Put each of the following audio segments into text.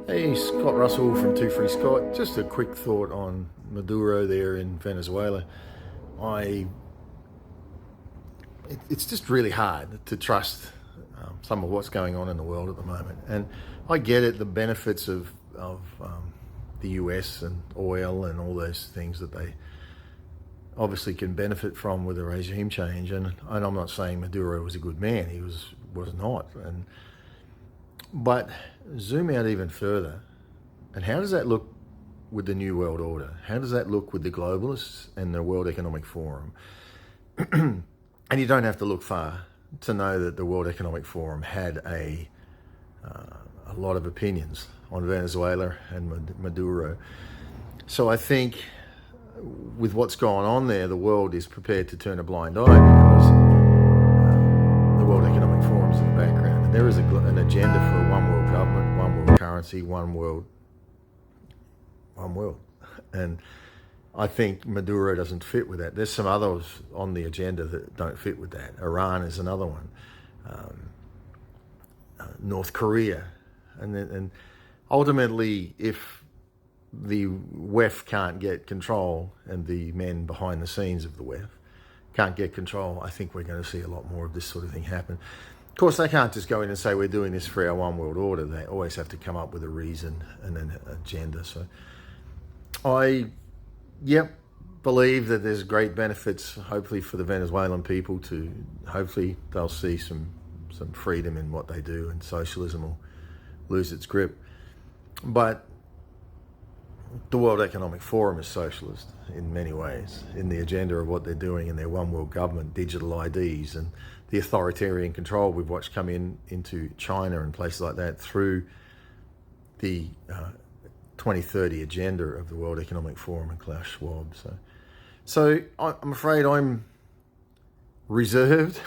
Hey, Scott Russell from Two Free Scott. Just a quick thought on Maduro there in Venezuela. I, it's just really hard to trust some of what's going on in the world at the moment. And I get it, the benefits of the US and oil and all those things that they obviously can benefit from with the regime change. And I'm not saying Maduro was a good man. He was not. But zoom out even further, and how does that look with the New World Order? How does that look with the globalists and the World Economic Forum? And you don't have to look far to know that the World Economic Forum had a lot of opinions on Venezuela and Maduro. So I think with what's going on there, the world is prepared to turn a blind eye because the World Economic Forum's in the background. And there is an agenda for one world government, one world currency, one world. And I think Maduro doesn't fit with that. There's some others on the agenda that don't fit with that. Iran is another one. North Korea. And ultimately, if the WEF can't get control and the men behind the scenes of the WEF can't get control, I think we're going to see a lot more of this sort of thing happen. Of course, they can't just go in and say we're doing this for our one world order. They always have to come up with a reason and an agenda. So I, believe that there's great benefits, hopefully, for the Venezuelan people to, hopefully they'll see some freedom in what they do and socialism will lose its grip. But the World Economic Forum is socialist in many ways, in the agenda of what they're doing in their one world government, digital IDs, and the authoritarian control we've watched come into China and places like that through the 2030 agenda of the World Economic Forum and Klaus Schwab. So I'm afraid I'm reserved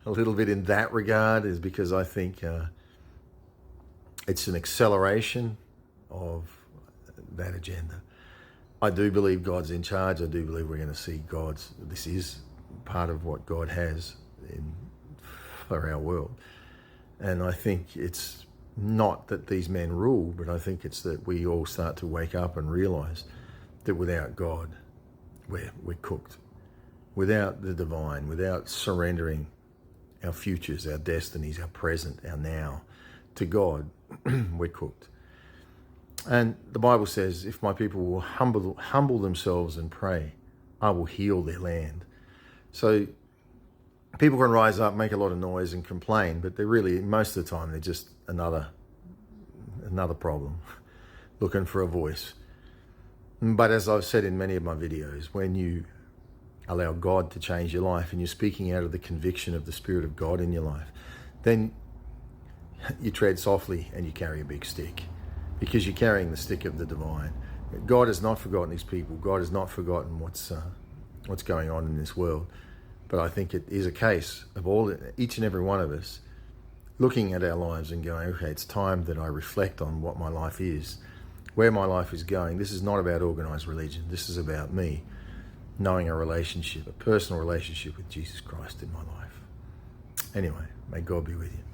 a little bit in that regard, is because I think it's an acceleration of that agenda. I do believe God's in charge. I do believe we're going to see this is part of what God has for our world. And I think it's not that these men rule, but I think it's that we all start to wake up and realize that without God, we're cooked. Without the divine, without surrendering our futures, our destinies, our present, our now to God, we're cooked. And the Bible says, if my people will humble themselves and pray, I will heal their land. So people can rise up, make a lot of noise and complain, but they're really, most of the time, they're just another problem, looking for a voice. But as I've said in many of my videos, when you allow God to change your life and you're speaking out of the conviction of the Spirit of God in your life, then you tread softly and you carry a big stick, because you're carrying the stick of the divine. God has not forgotten his people. God has not forgotten what's going on in this world. But I think it is a case of each and every one of us looking at our lives and going, okay, it's time that I reflect on what my life is, where my life is going. This is not about organized religion. This is about me knowing a personal relationship with Jesus Christ in my life. Anyway, may God be with you.